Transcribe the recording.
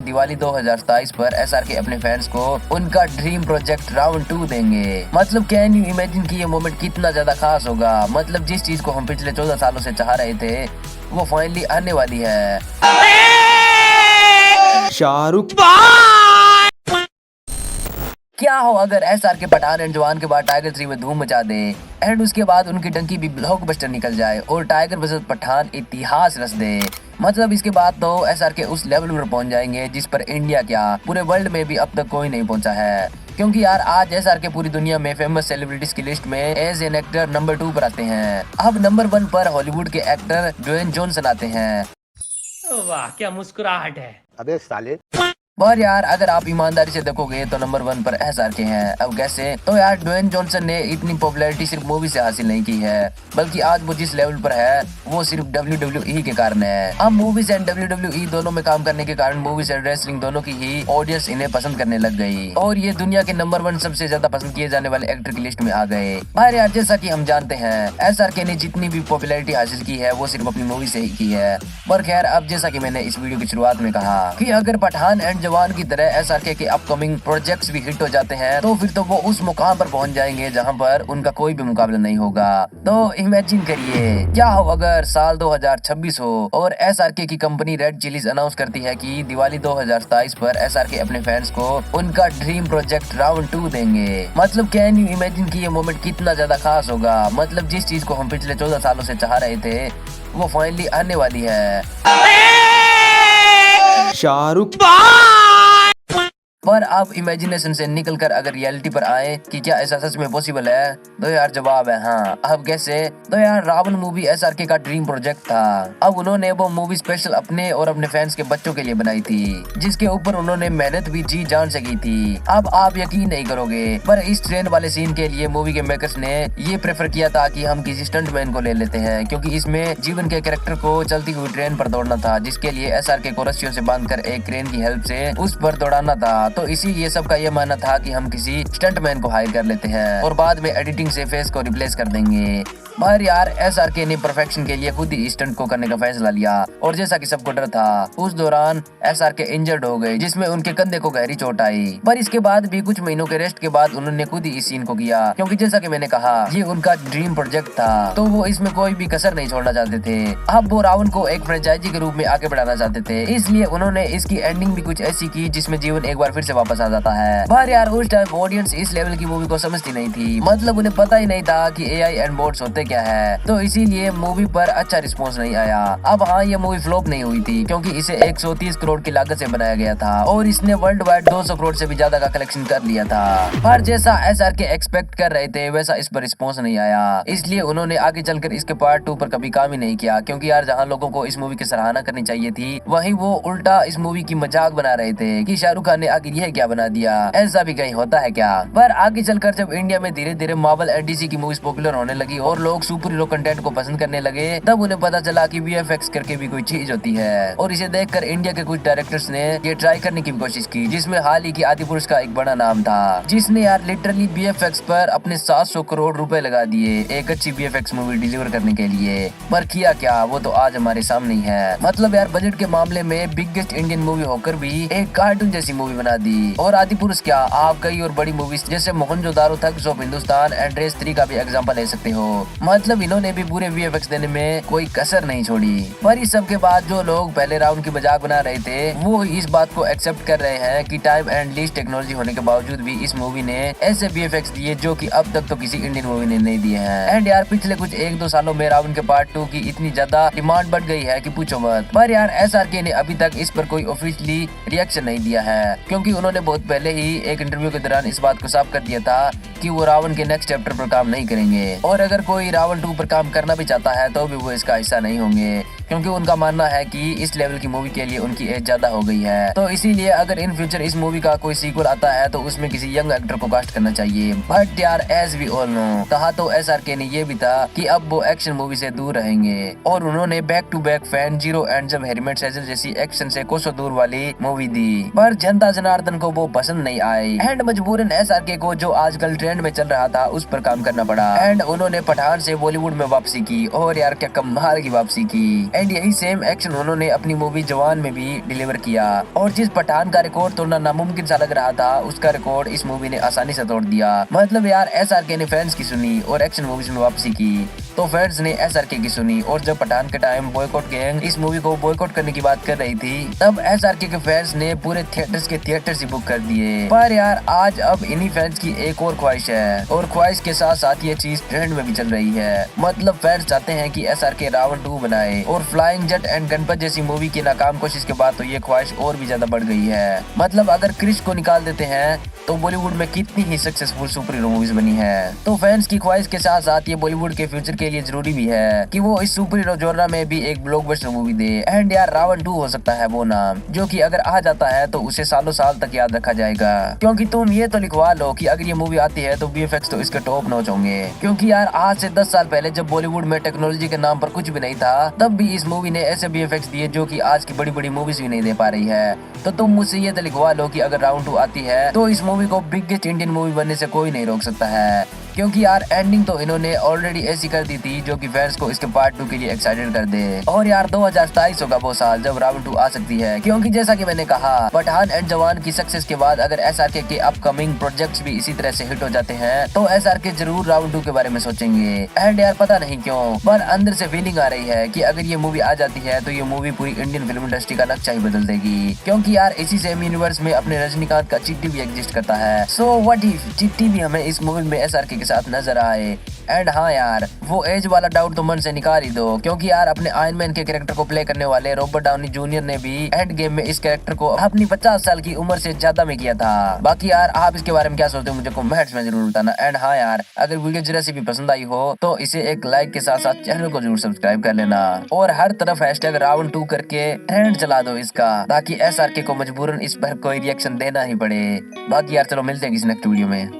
दिवाली 2027 पर एसआरके अपने फैंस को उनका ड्रीम प्रोजेक्ट रावण 2 देंगे। मतलब कैन यू इमेजिन कि ये मोमेंट कितना ज्यादा खास होगा। मतलब जिस चीज को हम पिछले 14 सालों से चाह रहे थे वो फाइनली आने वाली है। शाहरुख क्या हो अगर एसआरके पठान एंड जवान के बाद टाइगर 3 में धूम मचा दे एंड उसके बाद उनकी टंकी भी ब्लॉकबस्टर निकल जाए और टाइगर वर्सेस पठान इतिहास रच दे। मतलब इसके बाद तो एसआरके उस लेवल पर पहुंच जाएंगे जिस पर इंडिया क्या पूरे वर्ल्ड में भी अब तक कोई नहीं पहुंचा है। क्योंकि यार आज एसआरके पूरी दुनिया में फेमस सेलिब्रिटीज की लिस्ट में एज एन एक्टर नंबर 2 पर आते हैं। अब नंबर 1 पर हॉलीवुड के एक्टर ड्वेन जॉनसन आते हैं। वाह क्या मुस्कुराहट है। अबे साले। पर यार अगर आप ईमानदारी से देखोगे तो नंबर 1 पर एसआरके हैं। अब कैसे? तो यार ड्वेन जॉनसन ने इतनी पॉपुलैरिटी सिर्फ मूवी से हासिल नहीं की है, बल्कि आज वो जिस लेवल पर है वो सिर्फ WWE के कारण है। अब मूवीज एंड WWE दोनों में काम करने के कारण मूवीज एंड रेसलिंग दोनों की ही ऑडियंस इन्हें पसंद करने लग गई और ये दुनिया के नंबर 1 सबसे ज्यादा पसंद किए जाने वाले एक्टर की लिस्ट में आ गए। पर यार जैसा की हम जानते हैं एसआरके ने जितनी भी पॉपुलैरिटी हासिल की है वो सिर्फ अपनी मूवी से ही की है। पर खैर अब जैसा की मैंने इस वीडियो की शुरुआत में कहा कि अगर पठान एंड जवान की तरह एसआरके के अपकमिंग प्रोजेक्ट्स भी हिट हो जाते हैं तो फिर तो वो उस मुकाम पर पहुंच जाएंगे जहां पर उनका कोई भी मुकाबला नहीं होगा। तो इमेजिन करिए क्या हो अगर साल 2026 हो और एसआरके की कंपनी रेड चिलीज अनाउंस करती है कि दिवाली 2027 पर एसआरके अपने फैंस को उनका ड्रीम प्रोजेक्ट रावण 2 देंगे। मतलब कैन यू इमेजिन कि ये मोमेंट कितना ज्यादा खास होगा। मतलब जिस चीज को हम पिछले 14 सालों से चाह रहे थे वो फाइनली आने वाली है। शाहरुख पर अब इमेजिनेशन से निकलकर अगर रियलिटी पर आए कि क्या ऐसा सच में पॉसिबल है तो यार जवाब है हाँ। अब कैसे? तो यार रावण मूवी एसआरके का ड्रीम प्रोजेक्ट था। अब उन्होंने वो मूवी स्पेशल अपने और अपने फैंस के बच्चों के लिए बनाई थी जिसके ऊपर उन्होंने मेहनत भी जी जान से की थी। अब आप यकीन नहीं करोगे पर इस ट्रेन वाले सीन के लिए मूवी के मेकर्स ने ये प्रेफर किया था कि हम किसी स्टंटमैन को ले लेते हैं, क्योंकि इसमें जीवन के कैरेक्टर को चलती हुई ट्रेन पर दौड़ना था जिसके लिए एसआरके को रस्सियों से बांधकर एक क्रेन की हेल्प से उस पर दौड़ाना था। तो इसीलिए सबका ये मानना था कि हम किसी स्टंटमैन को हायर कर लेते हैं और बाद में एडिटिंग से फेस को रिप्लेस कर देंगे। पर यार एसआरके ने परफेक्शन के लिए खुद ही स्टंट को करने का फैसला लिया और जैसा कि सबको डर था उस दौरान एसआरके इंजर्ड हो गए जिसमें उनके कंधे को गहरी चोट आई। पर इसके बाद भी कुछ महीनों के रेस्ट के बाद उन्होंने खुद ही इस सीन को किया, क्योंकि जैसा कि मैंने कहा ये उनका ड्रीम प्रोजेक्ट था तो वो इसमें कोई भी कसर नहीं छोड़ना चाहते थे। अब वो रावण को एक फ्रेंचाइजी के रूप में आगे बढ़ाना चाहते थे, इसलिए उन्होंने इसकी एंडिंग भी कुछ ऐसी की जिसमें जीवन एक बार फिर से वापस आ जाता है। पर यार उस टाइम ऑडियंस इस लेवल की मूवी को समझती नहीं थी। मतलब उन्हें पता ही नहीं था कि एआई एंड बोट्स होते क्या है, तो इसीलिए मूवी पर अच्छा रिस्पॉन्स नहीं आया। अब हाँ ये मूवी फ्लॉप नहीं हुई थी क्योंकि इसे 130 करोड़ की लागत से बनाया गया था और इसने वर्ल्ड वाइड 200 करोड़ से भी ज्यादा का कलेक्शन कर लिया था। पर जैसा एसआरके एक्सपेक्ट कर रहे थे वैसा इस पर रिस्पॉन्स नहीं आया, इसलिए उन्होंने आगे चलकर इसके पार्ट 2 पर कभी काम ही नहीं किया। क्योंकि यार जहाँ लोगों को इस मूवी की सराहना करनी चाहिए थी वहीं वो उल्टा इस मूवी की मजाक बना रहे थे कि शाहरुख खान ने आगे यह क्या बना दिया, ऐसा भी कहीं होता है क्या। पर आगे चलकर जब इंडिया में धीरे धीरे मार्वल एंड डीसी की मूवीज पॉपुलर होने लगी और लोग सुपर हीरो कंटेंट को पसंद करने लगे तब उन्हें पता चला कि वीएफएक्स करके भी कोई चीज होती है। और इसे देखकर इंडिया के कुछ डायरेक्टर्स ने ये ट्राई करने की कोशिश की, जिसमें हाल ही की आदिपुरुष का एक बड़ा नाम था जिसने यार लिटरली वीएफएक्स पर अपने 700 करोड़ रुपए लगा दिए एक अच्छी वीएफएक्स मूवी डिलीवर करने के लिए। पर किया क्या, वो तो आज हमारे सामने ही है। मतलब यार बजट के मामले में बिगेस्ट इंडियन मूवी होकर भी एक कार्टून जैसी मूवी बना दी। और आदिपुरुष क्या, आप कई और बड़ी मूवीज जैसे Mohenjo Daro, Thugs of Hindustan and Race 3 का भी एग्जांपल ले सकते हो। मतलब इन्होंने भी पूरे वीएफएक्स देने में कोई कसर नहीं छोड़ी। पर इस सब के बाद जो लोग पहले राउंड की मजाक बना रहे थे वो इस बात को एक्सेप्ट कर रहे हैं कि टाइम एंड लीस्ट टेक्नोलॉजी होने के बावजूद भी इस मूवी ने ऐसे वीएफएक्स दिए जो कि अब तक तो किसी इंडियन मूवी ने नहीं दिए हैं। एंड यार पिछले कुछ 1-2 सालों में रावण के पार्ट 2 की इतनी ज्यादा डिमांड बढ़ गई है कि पूछो मत। पर यार एसआरके ने अभी तक इस पर कोई ऑफिशियली रिएक्शन नहीं दिया है, क्योंकि उन्होंने बहुत पहले ही एक इंटरव्यू के दौरान इस बात को साफ कर दिया था कि वो रावण के नेक्स्ट चैप्टर पर काम नहीं करेंगे और अगर कोई रावण 2 पर काम करना भी चाहता है तो भी वो इसका हिस्सा नहीं होंगे, क्योंकि उनका मानना है कि इस लेवल की मूवी के लिए उनकी एज ज्यादा हो गई है। तो इसीलिए अगर इन फ्यूचर इस मूवी का कोई सीक्वल आता है तो उसमें किसी यंग एक्टर को कास्ट करना चाहिए। बट यार एज वी ऑल नो कहा तो एसआरके ने ये भी था कि अब वो एक्शन मूवी से दूर रहेंगे और उन्होंने back to back Fan Zero and Jab Harry Met Sejal जैसी एक्शन से कोसों दूर वाली मूवी दी, पर जनता जनार्दन को वो पसंद नहीं आई एंड मजबूरन एसआरके को जो आजकल ट्रेंड में चल रहा था उस पर काम करना पड़ा एंड उन्होंने पठान से बॉलीवुड में वापसी की और यार क्या कमाल की वापसी की। एंड यही सेम एक्शन उन्होंने अपनी मूवी जवान में भी डिलीवर किया। और जिस पठान का रिकॉर्ड तोड़ना नामुमकिन सा लग रहा था, उसका रिकॉर्ड इस मूवी ने आसानी से तोड़ दिया। मतलब यार SRK ने फैंस की सुनी और एक्शन मूवीज में वापसी की, तो फैंस ने SRK की सुनी। और जब पठान के टाइम बॉयकॉट गैंग इस मूवी को बॉयकॉट करने की बात कर रही थी, तब SRK के फैंस ने पूरे थिएटर्स के थिएटर्स ही बुक कर दिए। पर यार आज अब इन्हीं फैंस की एक और ख्वाहिश है, और ख्वाहिश के साथ साथ ये चीज ट्रेंड में भी चल रही है। मतलब फैंस चाहते हैं कि SRK रावण 2 बनाए, और फ्लाइंग जट एंड गणपत जैसी मूवी की नाकाम कोशिश के बाद तो ये ख्वाहिश और भी ज्यादा बढ़ गई है। मतलब अगर क्रिश को निकाल देते हैं तो बॉलीवुड में कितनी ही सक्सेसफुल सुपर हीरो मूवीज बनी है। तो फैंस की ख्वाहिश के साथ साथ ये बॉलीवुड के फ्यूचर के लिए जरूरी भी है कि वो इस सुपर हीरो जॉनरा में भी एक ब्लॉकबस्टर मूवी दे। एंड यार रावण 2 हो सकता है वो नाम, जो कि अगर आ जाता है तो उसे सालों साल तक याद रखा जाएगा। क्योंकि तुम ये तो लिखवा लो कि अगर ये मूवी आती है तो VFX तो इसके टॉप नॉच होंगे। क्योंकि यार आज से 10 साल पहले जब बॉलीवुड में टेक्नोलॉजी के नाम पर कुछ भी नहीं था, तब भी इस मूवी ने ऐसे VFX दिए जो कि आज की बड़ी बड़ी मूवीज भी नहीं दे पा रही है। तो तुम मुझसे ये तो लिखवा लो कि अगर रावण 2 आती है तो इस मूवी को बिगेस्ट इंडियन मूवी बनने से कोई नहीं रोक सकता है। क्योंकि यार एंडिंग तो इन्होंने ऑलरेडी ऐसी कर दी थी जो कि फैंस को इसके पार्ट 2 के लिए एक्साइटेड कर दे। और यार 2027 होगा वो साल जब रावण 2 आ सकती है। क्योंकि जैसा कि मैंने कहा, पठान एंड जवान की सक्सेस के बाद अगर SRK के अपकमिंग प्रोजेक्ट्स भी इसी तरह से हिट हो जाते हैं तो SRK जरूर रावण 2 के बारे में सोचेंगे। एंड यार पता नहीं क्यों, पर अंदर से फीलिंग आ रही है कि अगर ये मूवी आ जाती है तो ये मूवी पूरी इंडियन फिल्म इंडस्ट्री का नक्शा ही बदल देगी। क्योंकि यार इसी सेम यूनिवर्स में अपने रजनीकांत का चिट्टी भी एग्जिस्ट करता है। सो व्हाट इफ चिट्टी भी हमें इस मूवी में SRK के साथ नजर आए। एंड हाँ यार, वो एज वाला डाउट तो मन से निकाल ही दो, क्योंकि यार अपने आयरन मैन के कैरेक्टर को प्ले करने वाले रॉबर्ट डाउनी जूनियर ने भी एंड गेम में इस कैरेक्टर को अपनी 50 साल की उम्र से ज्यादा में किया था। बाकी यार आप इसके बारे में क्या सोचते हो मुझे कमेंट्स में जरूर बताना। एंड हाँ यार, अगर वीडियो जरा सी भी पसंद आई हो तो इसे एक लाइक के साथ साथ चैनल को जरूर सब्सक्राइब कर लेना, और हर तरफ हैशटैग रावण 2 करके ट्रेंड चला दो इसका, ताकि SRK को मजबूरन इस पर कोई रिएक्शन देना ही पड़े। बाकी यार चलो मिलते हैं किसी नेक्स्ट वीडियो में।